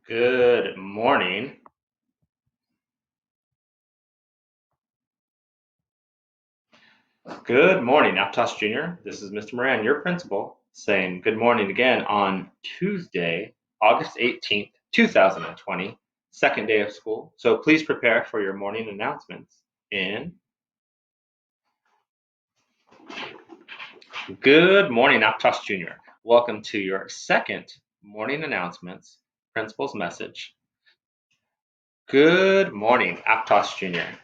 Good morning. Good morning, Aptos Jr. This is Mr. Moran, your principal, saying good morning again on Tuesday, August 18th, 2020, second day of school. So please prepare for your morning announcements in Good morning, Aptos Jr. Welcome to your second morning announcements, principal's message. Good morning, Aptos Jr.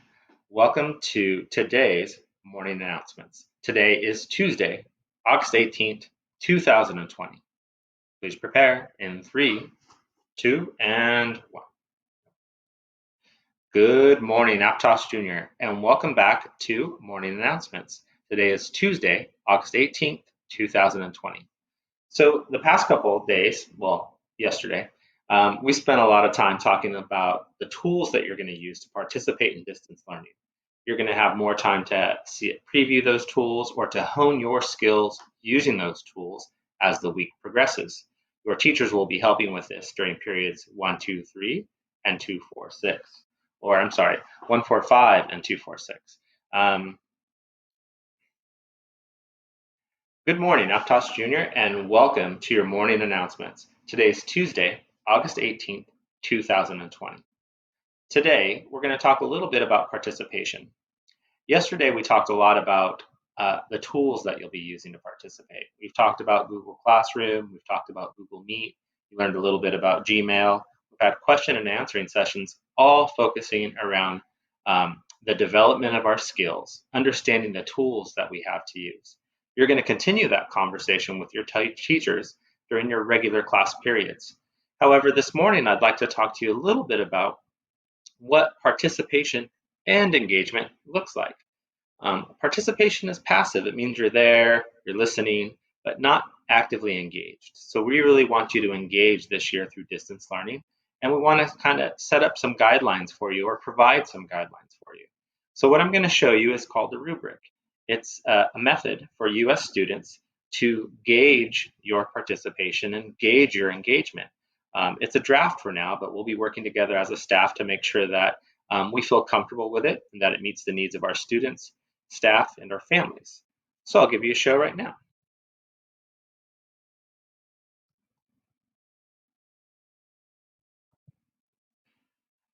Welcome to today's morning announcements. Today is Tuesday, August 18th, 2020. Please prepare in 3, 2, and 1. Good morning, Aptos Jr., and welcome back to morning announcements. Today is Tuesday, August 18th, 2020. So the past couple of days, well, yesterday, we spent a lot of time talking about the tools that you're going to use to participate in distance learning. You're going to have more time to preview those tools or to hone your skills using those tools as the week progresses. Your teachers will be helping with this during periods 1, 2, 3, and 2, 4, 6. Or I'm sorry, 1, 4, 5, and 2, 4, 6. Good morning, Aptos Jr., and welcome to your morning announcements. Today is Tuesday, August 18th, 2020. Today, we're going to talk a little bit about participation. Yesterday, we talked a lot about the tools that you'll be using to participate. We've talked about Google Classroom, we've talked about Google Meet, we learned a little bit about Gmail. We've had question and answering sessions, all focusing around the development of our skills, understanding the tools that we have to use. You're going to continue that conversation with your teachers during your regular class periods. However, this morning, I'd like to talk to you a little bit about what participation and engagement looks like. Participation is passive. It means you're there, you're listening, but not actively engaged. So we really want you to engage this year through distance learning, and we want to kind of set up some guidelines for you or provide some guidelines for you. So what I'm going to show you is called the rubric. It's a method for you as students to gauge your participation and gauge your engagement. It's a draft for now, but we'll be working together as a staff to make sure that we feel comfortable with it and that it meets the needs of our students, staff, and our families. So I'll give you a show right now.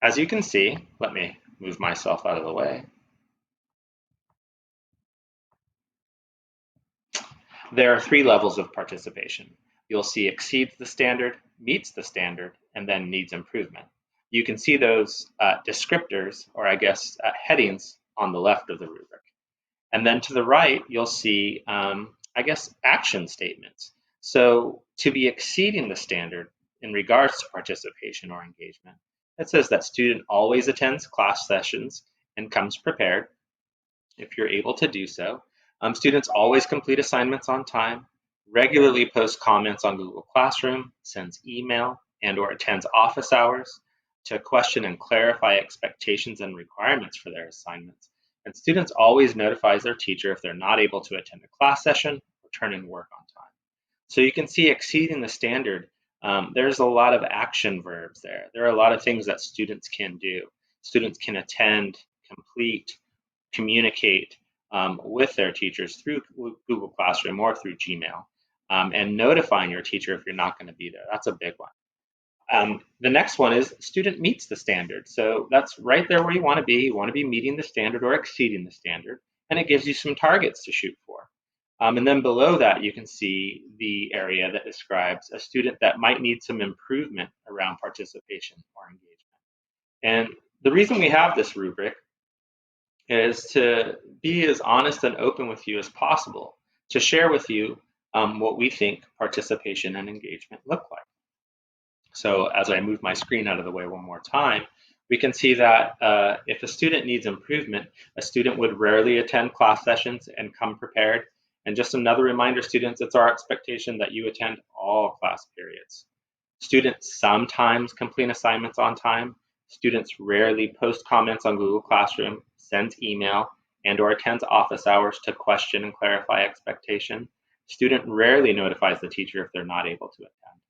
As you can see, let me move myself out of the way. There are 3 levels of participation. You'll see exceeds the standard, meets the standard, and then needs improvement. You can see those descriptors, or I guess headings, on the left of the rubric. And then to the right, you'll see, I guess, action statements. So to be exceeding the standard in regards to participation or engagement, it says that student always attends class sessions and comes prepared if you're able to do so. Students always complete assignments on time, regularly post comments on Google Classroom, sends email and or attends office hours to question and clarify expectations and requirements for their assignments. And students always notifies their teacher if they're not able to attend a class session or turn in work on time. So you can see exceeding the standard, there's a lot of action verbs there. There are a lot of things that students can do. Students can attend, complete, communicate with their teachers through Google Classroom or through Gmail, and notifying your teacher if you're not going to be there. That's a big one. The next one is student meets the standard. So that's right there where you want to be. You want to be meeting the standard or exceeding the standard, and it gives you some targets to shoot for. And then below that, you can see the area that describes a student that might need some improvement around participation or engagement. And the reason we have this rubric is to be as honest and open with you as possible, to share with you what we think participation and engagement look like. So as I move my screen out of the way one more time, we can see that if a student needs improvement, a student would rarely attend class sessions and come prepared. And just another reminder, students, it's our expectation that you attend all class periods. Students sometimes complete assignments on time. Students rarely post comments on Google Classroom, sends email, and or attends office hours to question and clarify expectation. Student rarely notifies the teacher if they're not able to attend.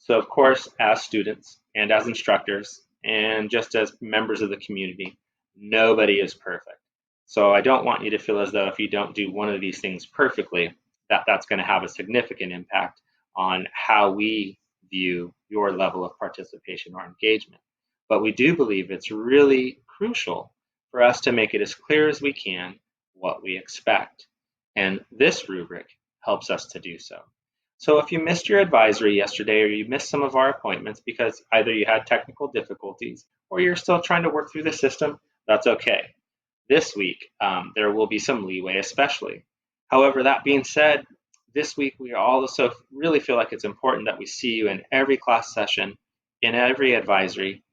So of course, as students and as instructors and just as members of the community, nobody is perfect. So I don't want you to feel as though if you don't do one of these things perfectly, that's going to have a significant impact on how we view your level of participation or engagement. But we do believe it's really crucial for us to make it as clear as we can what we expect. And this rubric helps us to do so. So if you missed your advisory yesterday or you missed some of our appointments because either you had technical difficulties or you're still trying to work through the system, that's okay. This week, there will be some leeway, especially. However, that being said, this week we also really feel like it's important that we see you in every class session, in every advisory,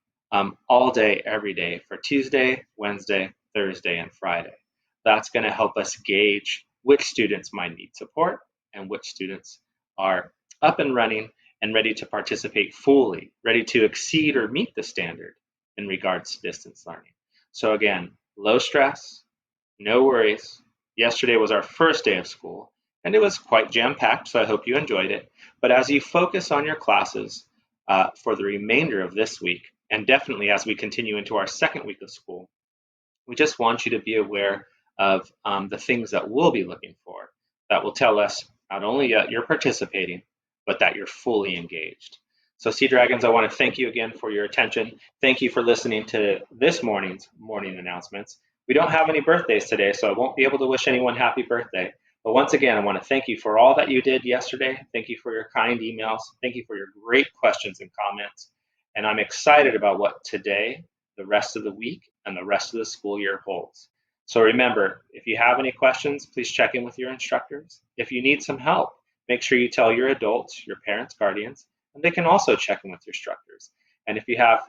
all day, every day for Tuesday, Wednesday, Thursday, and Friday. That's going to help us gauge which students might need support and which students are up and running and ready to participate fully, ready to exceed or meet the standard in regards to distance learning. So again, low stress, no worries. Yesterday was our first day of school, and it was quite jam-packed, so I hope you enjoyed it. But as you focus on your classes for the remainder of this week, and definitely as we continue into our second week of school, we just want you to be aware of the things that we'll be looking for that will tell us not only that you're participating, but that you're fully engaged. So Sea Dragons, I want to thank you again for your attention. Thank you for listening to this morning's morning announcements. We don't have any birthdays today, so I won't be able to wish anyone happy birthday. But once again, I want to thank you for all that you did yesterday. Thank you for your kind emails. Thank you for your great questions and comments. And I'm excited about what today, the rest of the week, and the rest of the school year holds. So remember, if you have any questions, please check in with your instructors. If you need some help, make sure you tell your adults, your parents, guardians, and they can also check in with your instructors. And if you have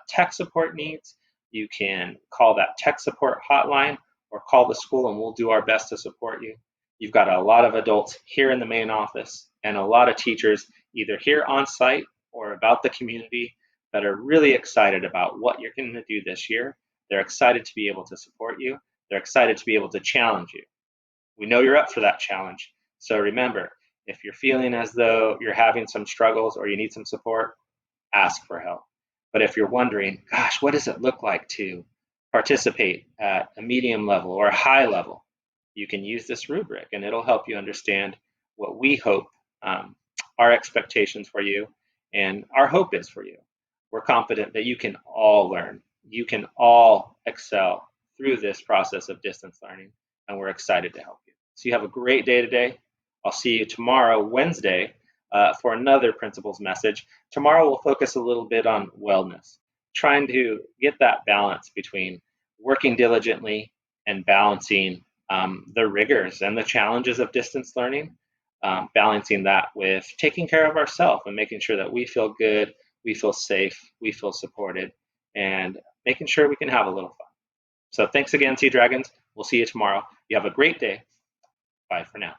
tech support needs, you can call that tech support hotline or call the school and we'll do our best to support you. You've got a lot of adults here in the main office and a lot of teachers either here on site or about the community that are really excited about what you're going to do this year. They're excited to be able to support you. They're excited to be able to challenge you. We know you're up for that challenge. So remember, if you're feeling as though you're having some struggles or you need some support, ask for help. But if you're wondering, gosh, what does it look like to participate at a medium level or a high level? You can use this rubric and it'll help you understand what we hope our expectations for you and our hope is for you. We're confident that you can all learn. You can all excel through this process of distance learning, and we're excited to help you. So you have a great day today. I'll see you tomorrow, Wednesday, for another principal's message. Tomorrow we'll focus a little bit on wellness, trying to get that balance between working diligently and balancing the rigors and the challenges of distance learning, balancing that with taking care of ourselves and making sure that we feel good, we feel safe, we feel supported, and making sure we can have a little fun. So thanks again, Sea Dragons. We'll see you tomorrow. You have a great day. Bye for now.